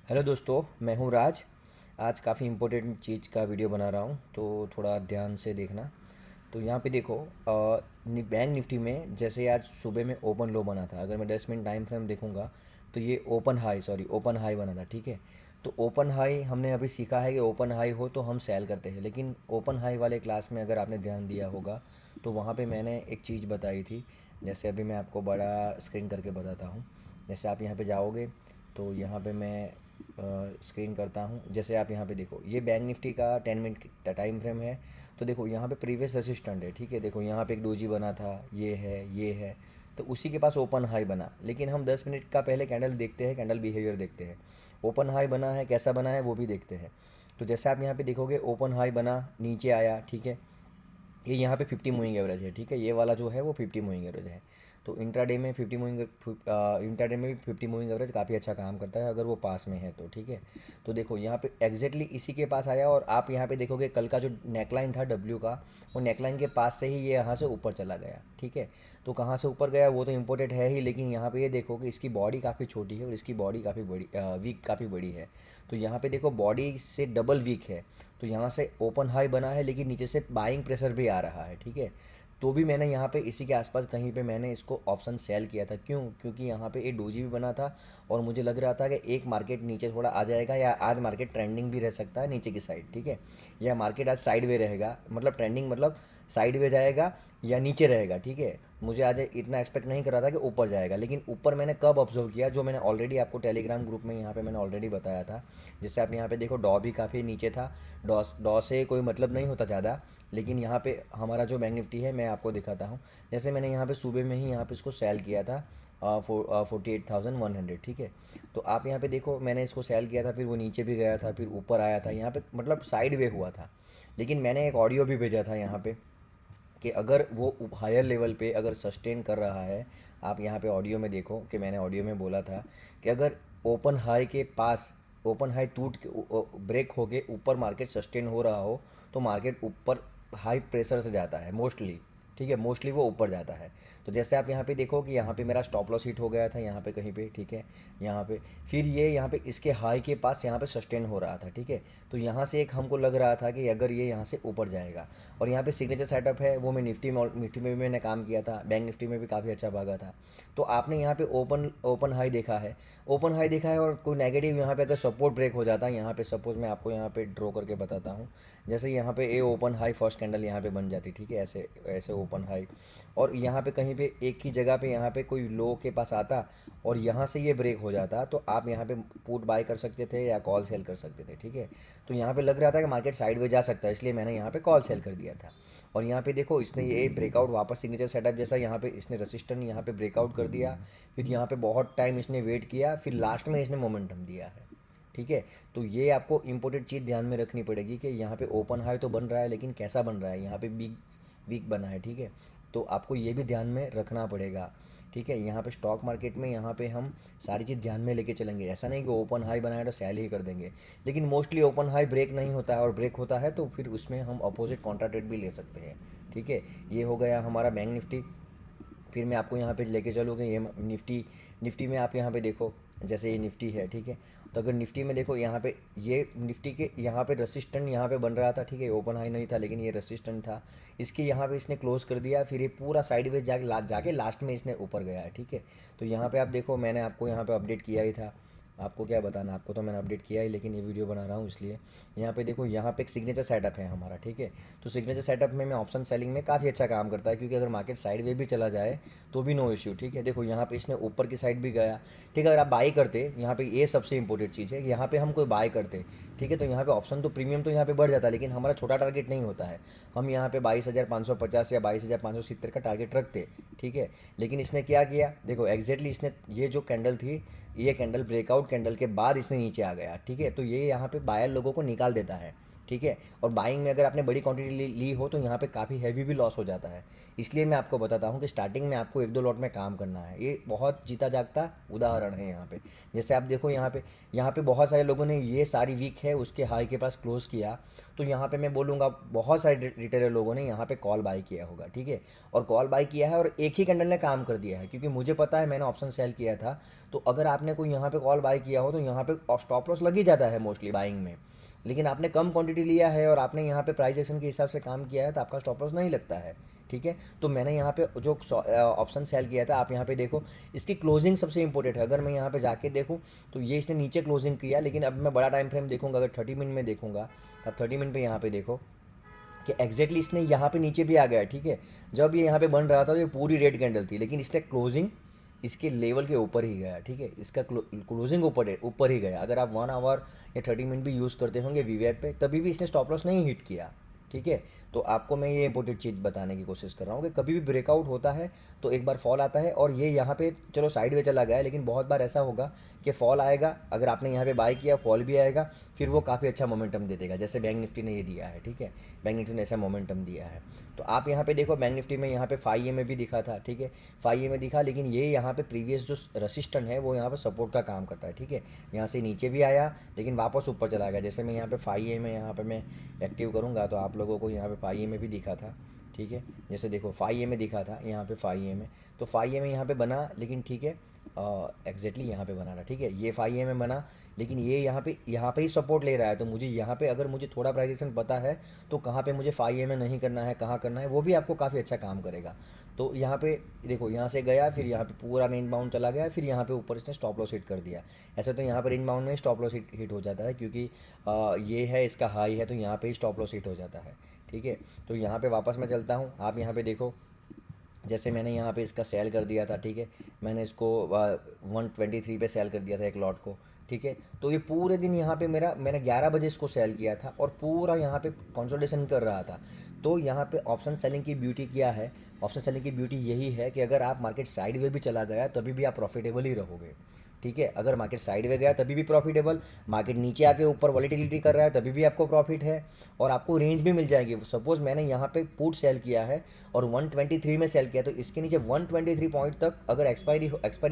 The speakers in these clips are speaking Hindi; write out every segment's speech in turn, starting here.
हेलो दोस्तों, मैं हूँ राज। आज काफ़ी इम्पोर्टेंट चीज़ का वीडियो बना रहा हूँ, तो थोड़ा ध्यान से देखना। तो यहाँ पे देखो, बैंक निफ्टी में जैसे आज सुबह में ओपन लो बना था। अगर मैं 10 मिनट टाइम फ्रेम देखूंगा तो ये ओपन हाई बना था, ठीक है। तो ओपन हाई हमने अभी सीखा है कि ओपन हाई हो तो हम सेल करते हैं, लेकिन ओपन हाई वाले क्लास में अगर आपने ध्यान दिया होगा तो वहाँ पे मैंने एक चीज़ बताई थी। जैसे अभी मैं आपको बड़ा स्क्रीन करके बताता हूँ। जैसे आप यहाँ पे जाओगे तो यहाँ पे मैं स्क्रीन करता हूँ। जैसे आप यहाँ पे देखो, ये बैंक निफ्टी का 10 मिनट का टाइम फ्रेम है। तो देखो यहाँ पे प्रीवियस रेसिस्टेंट है, ठीक है। देखो यहाँ पे एक डोजी बना था, ये है। तो उसी के पास ओपन हाई बना, लेकिन हम 10 मिनट का पहले कैंडल देखते हैं, कैंडल बिहेवियर देखते हैं। ओपन हाई बना है, कैसा बना है वो भी देखते हैं। तो जैसे आप यहाँ पे देखोगे, ओपन हाई बना, नीचे आया, ठीक है। ये यहाँ पे 50 मूविंग एवरेज है, ठीक है। ये वाला जो है वो 50 मूविंग एवरेज है। तो इंट्राडे में 50 मूविंग इंट्राडे में भी 50 मूविंग एवरेज काफ़ी अच्छा काम करता है अगर वो पास में है तो, ठीक है। तो देखो यहाँ पे एग्जैक्टली इसी के पास आया, और आप यहाँ पे देखोगे कल का जो नेकलाइन था डब्ल्यू का, वो नेकलाइन के पास से ही ये यहाँ से ऊपर चला गया, ठीक है। तो कहाँ से ऊपर गया वो तो इम्पोर्टेंट है ही, लेकिन यहाँ पे ये देखो कि इसकी बॉडी काफ़ी छोटी है और इसकी बॉडी काफ़ी बड़ी, वीक काफ़ी बड़ी है। तो यहाँ पे देखो बॉडी से डबल वीक है। तो यहाँ से ओपन हाई बना है, लेकिन नीचे से बाइंग प्रेशर भी आ रहा है, ठीक है। तो भी मैंने यहाँ पे इसी के आसपास कहीं पे मैंने इसको ऑप्शन सेल किया था। क्यों? क्योंकि यहाँ पे एक डोजी भी बना था, और मुझे लग रहा था कि एक मार्केट नीचे थोड़ा आ जाएगा, या आज मार्केट ट्रेंडिंग भी रह सकता है नीचे की साइड, ठीक है। या मार्केट आज साइड वे रहेगा, मतलब ट्रेंडिंग मतलब साइड वे जाएगा या नीचे रहेगा, ठीक है। मुझे आज इतना एक्सपेक्ट नहीं कर रहा था कि ऊपर जाएगा, लेकिन ऊपर मैंने कब ऑब्जर्व किया, जो मैंने ऑलरेडी आपको टेलीग्राम ग्रुप में यहाँ पे मैंने ऑलरेडी बताया था। जैसे आप यहाँ पे देखो, डॉ भी काफ़ी नीचे था। डॉ से कोई मतलब नहीं होता ज़्यादा, लेकिन यहाँ पे हमारा जो बैंक निफ्टी है मैं आपको दिखाता हूँ। जैसे मैंने यहाँ पे सुबह में ही यहाँ पे इसको सेल किया था 48,100, ठीक है। तो आप यहाँ पे देखो, मैंने इसको सेल किया था, फिर वो नीचे भी गया था, फिर ऊपर आया था यहाँ पे, मतलब साइड वे हुआ था। लेकिन मैंने एक ऑडियो भी भेजा था यहाँ पे कि अगर वो हायर लेवल पे अगर सस्टेन कर रहा है। आप यहाँ पे ऑडियो में देखो कि मैंने ऑडियो में बोला था कि अगर ओपन हाई के पास, ओपन हाई टूट के ब्रेक हो के ऊपर मार्केट सस्टेन हो रहा हो, तो मार्केट ऊपर हाई प्रेशर से जाता है मोस्टली, ठीक है। मोस्टली वो ऊपर जाता है। तो जैसे आप यहाँ पे देखो कि यहाँ पे मेरा स्टॉप लॉस हिट हो गया था यहाँ पे कहीं पे, ठीक है। यहाँ पे फिर ये यहाँ पे इसके हाई के पास यहाँ पे सस्टेन हो रहा था, ठीक है। तो यहाँ से एक हमको लग रहा था कि अगर ये यहाँ से ऊपर जाएगा, और यहाँ पे सिग्नेचर सेटअप है, वो मैं निफ्टी में भी मैंने काम किया था, बैंक निफ्टी में भी काफ़ी अच्छा भागा था। तो आपने यहाँ पे ओपन ओपन हाई देखा है, ओपन हाई देखा है, और कोई नेगेटिव यहाँ पे अगर सपोर्ट ब्रेक हो जाता है, यहाँ पे सपोज मैं आपको यहाँ पे ड्रॉ करके बताता हूँ। जैसे यहाँ पे ए ओपन हाई फर्स्ट कैंडल यहाँ पे बन जाती, ठीक है, ऐसे ऐसे ओपन हाई, और यहाँ पे कहीं पे एक ही जगह पे यहाँ पे कोई लो के पास आता, और यहाँ से ये ब्रेक हो जाता, तो आप यहाँ पे पुट बाय कर सकते थे या कॉल सेल कर सकते थे, ठीक है। तो यहाँ पे लग रहा था कि मार्केट साइड जा सकता है, इसलिए मैंने यहाँ पे कॉल सेल कर दिया था। और यहाँ पे देखो, इसने ये ब्रेकआउट वापस सिग्नेचर सेटअप जैसा यहाँ पे इसने रेसिस्टेंस यहाँ पे ब्रेकआउट कर दिया। फिर यहाँ पे बहुत टाइम इसने वेट किया, फिर लास्ट में इसने मोमेंटम दिया है, ठीक है। तो ये आपको इंपॉर्टेंट चीज़ ध्यान में रखनी पड़ेगी कि यहाँ पे ओपन हाई तो बन रहा है, लेकिन कैसा बन रहा है, यहाँ पे बिग वीक बना है, ठीक है। तो आपको ये भी ध्यान में रखना पड़ेगा, ठीक है। यहाँ पे स्टॉक मार्केट में यहाँ पे हम सारी चीज़ ध्यान में लेके चलेंगे। ऐसा नहीं कि ओपन हाई बनाए तो सेल ही कर देंगे, लेकिन मोस्टली ओपन हाई ब्रेक नहीं होता है, और ब्रेक होता है तो फिर उसमें हम अपोजिट कॉन्ट्रा ट्रेड भी ले सकते हैं, ठीक है। ये हो गया हमारा बैंक निफ्टी। फिर मैं आपको यहाँ पे लेके चलूँ कि ये निफ्टी, निफ्टी में आप यहाँ पे देखो, जैसे ये निफ्टी है, ठीक है। तो अगर निफ्टी में देखो, यहाँ पे ये निफ्टी के यहाँ पे रेसिस्टेंट यहाँ पे बन रहा था, ठीक है। ओपन हाई नहीं था, लेकिन ये रेसिस्टेंट था। इसके यहाँ पे इसने क्लोज कर दिया, फिर ये पूरा साइडवेज जाके लास्ट में इसने ऊपर गया है, ठीक है। तो यहाँ पे आप देखो, मैंने आपको यहाँ पे अपडेट किया ही था। आपको क्या बताना, आपको तो मैंने अपडेट किया ही, लेकिन ये वीडियो बना रहा हूँ इसलिए। यहाँ पे देखो, यहाँ पे एक सिग्नेचर सेटअप है हमारा, ठीक है। तो सिग्नेचर सेटअप में मैं ऑप्शन सेलिंग में काफ़ी अच्छा काम करता है, क्योंकि अगर मार्केट साइड वे भी चला जाए तो भी नो इश्यू, ठीक है। देखो यहाँ पे इसने ऊपर की साइड भी गया, ठीक है। अगर आप बाई करते, यहाँ पे ये सबसे इंपॉर्टेंट चीज़ है, यहाँ पे हम कोई बाय करते, ठीक है, तो यहाँ पे ऑप्शन तो प्रीमियम तो यहाँ पे बढ़ जाता है, लेकिन हमारा छोटा टारगेट नहीं होता है। हम यहाँ पे 22,550 या 22,570 का टारगेट रखते, ठीक है। लेकिन इसने क्या किया, देखो एग्जैक्टली इसने ये जो कैंडल थी, ये कैंडल ब्रेकआउट कैंडल के बाद इसने नीचे आ गया, ठीक है। तो ये यहाँ पे बायर लोगों को निकाल देता है, ठीक है। और बाइंग में अगर आपने बड़ी क्वांटिटी ली हो तो यहाँ पे काफ़ी हैवी भी लॉस हो जाता है। इसलिए मैं आपको बताता हूँ कि स्टार्टिंग में आपको एक दो लॉट में काम करना है। ये बहुत जीता जागता उदाहरण है यहाँ पे। जैसे आप देखो यहाँ पे बहुत सारे लोगों ने ये सारी वीक है उसके हाई के पास क्लोज़ किया, तो यहाँ पे मैं बोलूँगा बहुत सारे रिटेलर लोगों ने यहाँ पे कॉल बाई किया होगा, ठीक है। और कॉल बाई किया है और एक ही कैंडल ने काम कर दिया है, क्योंकि मुझे पता है मैंने ऑप्शन सेल किया था। तो अगर आपने कोई यहाँ पे कॉल बाई किया हो तो यहाँ पे स्टॉप लॉस लग ही जाता है मोस्टली बाइंग में। लेकिन आपने कम क्वांटिटी लिया है और आपने यहाँ पे प्राइस एक्शन के हिसाब से काम किया है तो आपका स्टॉप लॉस नहीं लगता है, ठीक है। तो मैंने यहाँ पे जो ऑप्शन सेल किया था, आप यहाँ पे देखो इसकी क्लोजिंग सबसे इंपॉर्टेंट है। अगर मैं यहाँ पे जाके देखूँ तो ये इसने नीचे क्लोजिंग किया, लेकिन अब मैं बड़ा टाइम फ्रेम देखूँगा, अगर 30 मिनट में देखूँगा तब 30 मिनट पे यहाँ पे देखो कि एग्जैक्टली इसने यहाँ पे नीचे भी आ गया है, ठीक है। जब ये यहाँ पे बन रहा था तो ये पूरी रेड कैंडल थी, लेकिन इसने क्लोजिंग इसके लेवल के ऊपर ही गया, ठीक है। इसका क्लोजिंग ऊपर ही गया। अगर आप 1 आवर या 30 मिनट भी यूज़ करते होंगे वीवीआईपी पे तभी भी इसने स्टॉप लॉस नहीं हिट किया, ठीक है। तो आपको मैं ये इंपॉर्टेंट चीज़ बताने की कोशिश कर रहा हूँ कि कभी भी ब्रेकआउट होता है तो एक बार फॉल आता है, और ये यहाँ पे चलो साइड में चला गया है, लेकिन बहुत बार ऐसा होगा कि फॉल आएगा, अगर आपने यहाँ पे बाई किया फॉल भी आएगा, फिर वो काफ़ी अच्छा मोमेंटम दे देगा, जैसे बैंक निफ्टी ने ये दिया है, ठीक है। बैंक निफ्टी ने ऐसा मोमेंटम दिया है। तो आप यहाँ पे देखो बैंक निफ्टी में यहाँ पे 5 में भी दिखा था, ठीक है, 5 में दिखा, लेकिन ये यहाँ पे प्रीवियस जो रसिस्टेंट है वो यहाँ पे सपोर्ट का काम करता है, ठीक है। यहाँ से नीचे भी आया लेकिन वापस ऊपर चला गया। जैसे मैं यहाँ पे 5 में यहाँ पे मैं एक्टिव करूँगा तो आप लोगों को यहाँ पे 5 में भी दिखा था, ठीक है। जैसे देखो 5 में दिखा था यहाँ पे 5 में, तो 5 में यहाँ पे बना, लेकिन ठीक है एग्जैक्टली यहाँ पे बना था, ठीक है। ये 5 में बना, लेकिन ये यहाँ पे ही सपोर्ट ले रहा है। तो मुझे यहाँ पे अगर मुझे थोड़ा प्राइस एक्शन पता है तो कहाँ पे मुझे 5 में नहीं करना है, कहाँ करना है, वो भी आपको काफ़ी अच्छा काम करेगा। तो यहाँ पे देखो यहाँ से गया, फिर यहाँ पे पूरा रेंज बाउंड चला गया, फिर यहाँ पे ऊपर इसने स्टॉप लॉस हिट कर दिया। ऐसे तो यहाँ पे रेंज बाउंड में स्टॉप लॉस हिट हो जाता है, क्योंकि ये है इसका हाई है, तो यहाँ पे ही स्टॉप लॉस हिट हो जाता है, ठीक है। तो यहाँ पे वापस मैं चलता हूँ, आप यहाँ पे देखो जैसे मैंने यहाँ पे इसका सेल कर दिया था, ठीक है। मैंने इसको 123 पे सेल कर दिया था एक लॉट को, ठीक है। तो ये पूरे दिन यहाँ पे मैंने 11 बजे इसको सेल किया था और पूरा यहाँ पे कंसोलिडेशन कर रहा था। तो यहाँ पे ऑप्शन सेलिंग की ब्यूटी क्या है, ऑप्शन सेलिंग की ब्यूटी यही है कि अगर आप मार्केट साइड वे भी चला गया तभी भी आप प्रॉफिटेबल ही रहोगे, ठीक है। अगर मार्केट साइड वे गया तभी भी प्रॉफिटेबल, मार्केट नीचे आके ऊपर वॉलीटिलिटी कर रहा है तभी भी आपको प्रॉफिट है, और आपको रेंज भी मिल जाएगी। सपोज मैंने यहाँ पे पुट सेल किया है और 123 में सेल किया, तो इसके नीचे 123 पॉइंट तक अगर एक्सपायरी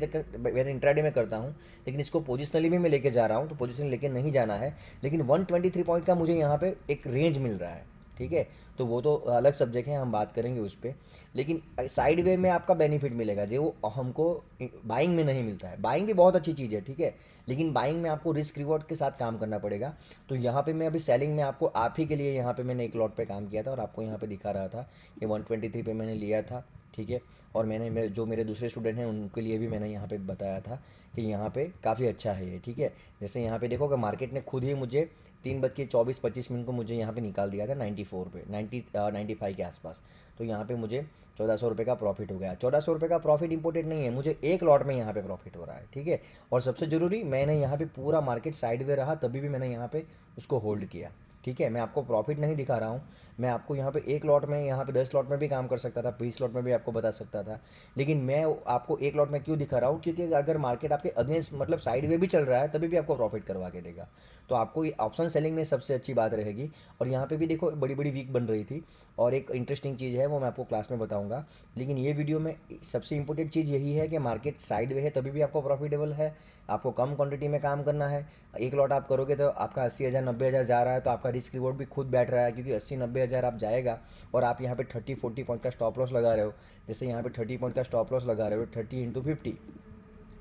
तक वैसे इंट्राडे में करता हूँ, लेकिन इसको पोजिशनली भी मैं लेके जा रहा हूँ, तो पोजिशन लेके नहीं जाना है, लेकिन 123 पॉइंट का मुझे यहाँ पे एक रेंज मिल रहा है, ठीक है। तो वो तो अलग सब्जेक्ट है, हम बात करेंगे उस पर। लेकिन साइड वे में आपका बेनिफिट मिलेगा जो वो हमको बाइंग में नहीं मिलता है। बाइंग भी बहुत अच्छी चीज़ है, ठीक है, लेकिन बाइंग में आपको रिस्क रिवॉर्ड के साथ काम करना पड़ेगा। तो यहाँ पे मैं अभी सेलिंग में आपको आप ही के लिए यहाँ पे मैंने एक लॉट पे काम किया था और आपको यहाँ पे दिखा रहा था कि 123 पे मैंने लिया था, ठीक है। और जो मेरे दूसरे स्टूडेंट हैं उनके लिए भी मैंने यहाँ पे बताया था कि यहाँ पे काफ़ी अच्छा है ये, ठीक है। जैसे यहाँ पे देखो कि मार्केट ने खुद ही मुझे 3:24-25 को मुझे यहाँ पे निकाल दिया था 94 पे, 95 के आसपास। तो यहाँ पे मुझे 1400 रुपये का प्रॉफिट हो गया। 1400 रुपये का प्रॉफिट इंपॉर्टेंट नहीं है, मुझे एक लॉट में यहाँ पे प्रॉफिट हो रहा है, ठीक है। और सबसे ज़रूरी, मैंने यहाँ पे पूरा मार्केट साइड में रहा तभी भी मैंने यहाँ पे उसको होल्ड किया, ठीक है। मैं आपको प्रॉफिट नहीं दिखा रहा हूँ, मैं आपको यहाँ पे एक लॉट में, यहाँ पे 10 लॉट में भी काम कर सकता था, 20 लॉट में भी आपको बता सकता था, लेकिन मैं आपको एक लॉट में क्यों दिखा रहा हूँ, क्योंकि अगर मार्केट आपके अगेंस्ट मतलब साइड वे भी चल रहा है तभी भी आपको प्रॉफिट करवा के देगा। तो आपको ये ऑप्शन सेलिंग में सबसे अच्छी बात रहेगी। और यहाँ पे भी देखो बड़ी बड़ी वीक बन रही थी, और एक इंटरेस्टिंग चीज़ है वो मैं आपको क्लास में बताऊँगा, लेकिन ये वीडियो में सबसे इंपॉर्टेंट चीज़ यही है कि मार्केट साइड वे है तभी भी आपको प्रॉफिटेबल है, आपको कम क्वांटिटी में काम करना है। एक लॉट आप करोगे तो आपका 80,000 90,000 जा रहा है, तो आपका रिस्क रिवॉर्ड भी खुद बैठ रहा है, क्योंकि 80-90 हज़ार आप जाएगा और आप यहाँ पे 30-40 पॉइंट का स्टॉप लॉस लगा रहे हो। जैसे यहाँ पे 30 पॉइंट का स्टॉप लॉस लगा रहे हो, 30 × 50,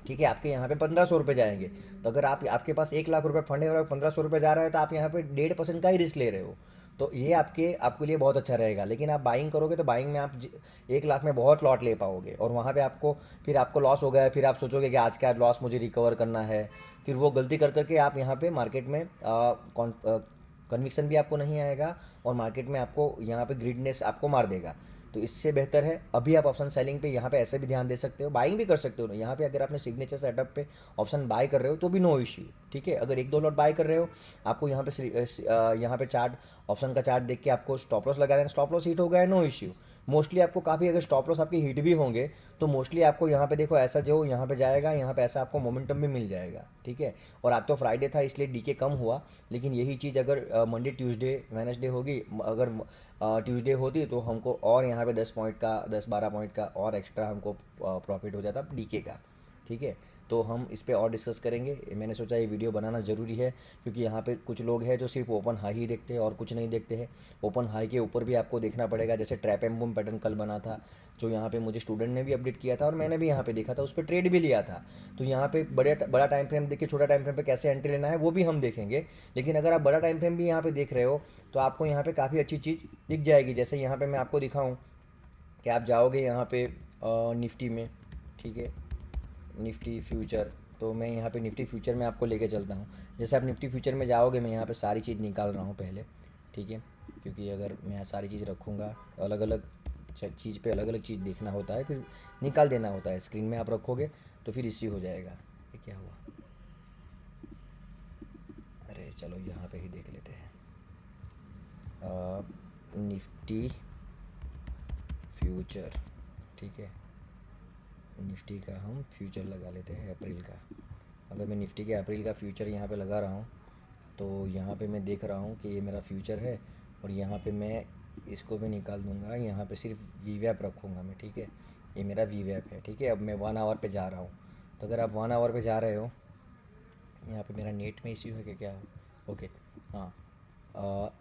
ठीक है, आपके यहाँ पे 1500 रुपये जाएंगे। तो अगर आपके पास 1 लाख रुपये फंड है और 1500 रुपये जा रहा है तो आप यहाँ पे 1.5% का ही रिस्क ले रहे हो। तो ये आपके लिए बहुत अच्छा रहेगा। लेकिन आप बाइंग करोगे तो बाइंग में आप 1 लाख में बहुत लॉट ले पाओगे, और वहाँ पे फिर आपको लॉस हो गया, फिर आप सोचोगे कि आज का लॉस मुझे रिकवर करना है, फिर वो गलती कर करके आप यहाँ पे मार्केट में कन्विक्शन भी आपको नहीं आएगा, और मार्केट में आपको यहाँ पे ग्रीडनेस आपको मार देगा। तो इससे बेहतर है अभी आप ऑप्शन सेलिंग पे यहाँ पे ऐसे भी ध्यान दे सकते हो, बाइंग भी कर सकते हो। यहाँ पे अगर आपने सिग्नेचर सेटअप पे ऑप्शन बाय कर रहे हो तो भी नो इश्यू, ठीक है। अगर 1-2 लॉट बाय कर रहे हो, आपको यहाँ पे चार्ट, ऑप्शन का चार्ट देख के आपको स्टॉप लॉस लगा लेना, स्टॉप लॉस हिट हो गया है, नो इश्यू। मोस्टली आपको काफ़ी, अगर स्टॉप लॉस आपके हिट भी होंगे तो मोस्टली आपको यहाँ पे देखो ऐसा जो यहाँ पे जाएगा, यहाँ पे ऐसा आपको मोमेंटम भी मिल जाएगा, ठीक है। और आज तो फ्राइडे था इसलिए डीके कम हुआ, लेकिन यही चीज़ अगर मंडे ट्यूसडे वेडनेसडे होगी, अगर ट्यूसडे होती तो हमको और यहाँ पे 10 पॉइंट का, 10-12 पॉइंट का और एक्स्ट्रा हमको प्रॉफिट हो जाता डीके का, ठीक है। तो हम इस पे और डिस्कस करेंगे। मैंने सोचा ये वीडियो बनाना ज़रूरी है क्योंकि यहाँ पे कुछ लोग हैं जो सिर्फ ओपन हाई ही देखते हैं और कुछ नहीं देखते हैं। ओपन हाई के ऊपर भी आपको देखना पड़ेगा, जैसे ट्रैप एंड बूम पैटर्न कल बना था, जो यहाँ पे मुझे स्टूडेंट ने भी अपडेट किया था और मैंने भी यहाँ पे देखा था, उस पर ट्रेड भी लिया था। तो यहाँ पे बड़ा टाइम फ्रेम देख के छोटा टाइम फ्रेम पे कैसे एंट्री लेना है वो भी हम देखेंगे। लेकिन अगर आप बड़ा टाइम फ्रेम भी यहाँ पे देख रहे हो तो आपको यहाँ पे काफ़ी अच्छी चीज़ दिख जाएगी। जैसे यहाँ पे मैं आपको दिखाऊँ कि आप जाओगे यहाँ पे निफ्टी में, ठीक है, निफ्टी फ्यूचर, तो मैं यहाँ पे निफ्टी फ्यूचर में आपको लेके चलता हूँ। जैसे आप निफ्टी फ्यूचर में जाओगे, मैं यहाँ पे सारी चीज़ निकाल रहा हूँ पहले, ठीक है, क्योंकि अगर मैं सारी चीज़ रखूँगा, अलग अलग चीज़ पे अलग अलग चीज़ देखना होता है, फिर निकाल देना होता है। स्क्रीन में आप रखोगे तो फिर इश्यू हो जाएगा। ये क्या हुआ? अरे चलो यहाँ पे ही देख लेते हैं। निफ्टी फ्यूचर, ठीक है, निफ्टी का हम फ्यूचर लगा लेते हैं अप्रैल का। अगर मैं निफ्टी के अप्रैल का फ्यूचर यहाँ पे लगा रहा हूँ तो यहाँ पे मैं देख रहा हूँ कि ये मेरा फ्यूचर है और यहाँ पे मैं इसको भी निकाल दूँगा, यहाँ पे सिर्फ वीवैप रखूँगा मैं, ठीक है। ये मेरा वीवैप है, ठीक है। अब मैं 1 आवर पे जा रहा हूँ, तो अगर आप 1 आवर पे जा रहे हो, यहाँ पे मेरा नेट में इश्यू है कि क्या? ओके, हाँ,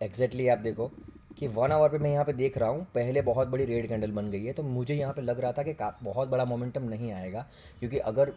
एग्जैक्टली आप देखो कि 1 आवर पे मैं यहाँ पे देख रहा हूँ, पहले बहुत बड़ी रेड कैंडल बन गई है, तो मुझे यहाँ पे लग रहा था कि बहुत बड़ा मोमेंटम नहीं आएगा, क्योंकि अगर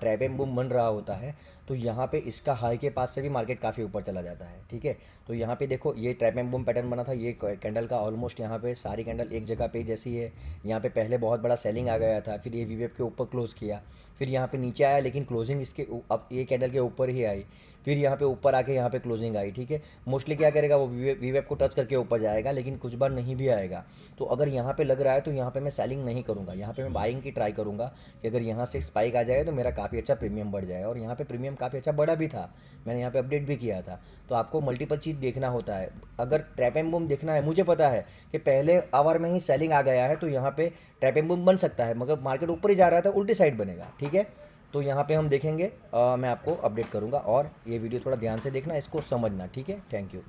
ट्रैप एंड बूम बन रहा होता है तो यहाँ पे इसका हाई के पास से भी मार्केट काफ़ी ऊपर चला जाता है, ठीक है। तो यहाँ पे देखो ये ट्रैप एंड बूम पैटर्न बना था, ये कैंडल का ऑलमोस्ट यहाँ पे सारी कैंडल एक जगह पे जैसी है। यहाँ पे पहले बहुत बड़ा सेलिंग आ गया था, फिर ये वीवेप के ऊपर क्लोज किया, फिर यहाँ पे नीचे आया, लेकिन क्लोजिंग इसके अब ये कैंडल के ऊपर ही आई, फिर यहाँ पे ऊपर आके यहाँ पे क्लोजिंग आई, ठीक है। मोस्टली क्या करेगा वो वीवेप को टच करके ऊपर जाएगा, लेकिन कुछ बार नहीं भी आएगा। तो अगर यहाँ पे लग रहा है तो यहाँ पे मैं सेलिंग नहीं करूँगा, यहाँ पे मैं बाइंग की ट्राई करूँगा कि अगर यहाँ से स्पाइक आ जाए तो मेरा काफ़ी अच्छा प्रीमियम बढ़ जाए। और यहाँ पे प्रीमियम काफ़ी अच्छा बढ़ा भी था, मैंने यहाँ पे अपडेट भी किया था। तो आपको मल्टीपल चीज़ देखना होता है। अगर ट्रैप एंड बूम देखना है, मुझे पता है कि पहले आवर में ही सेलिंग आ गया है तो यहाँ पे ट्रैप एंड बूम बन सकता है, मगर मार्केट ऊपर ही जा रहा है तो उल्टी साइड बनेगा, ठीक है। तो यहाँ पे हम देखेंगे, मैं आपको अपडेट करूँगा। और ये वीडियो थोड़ा ध्यान से देखना, इसको समझना, ठीक है। Thank you.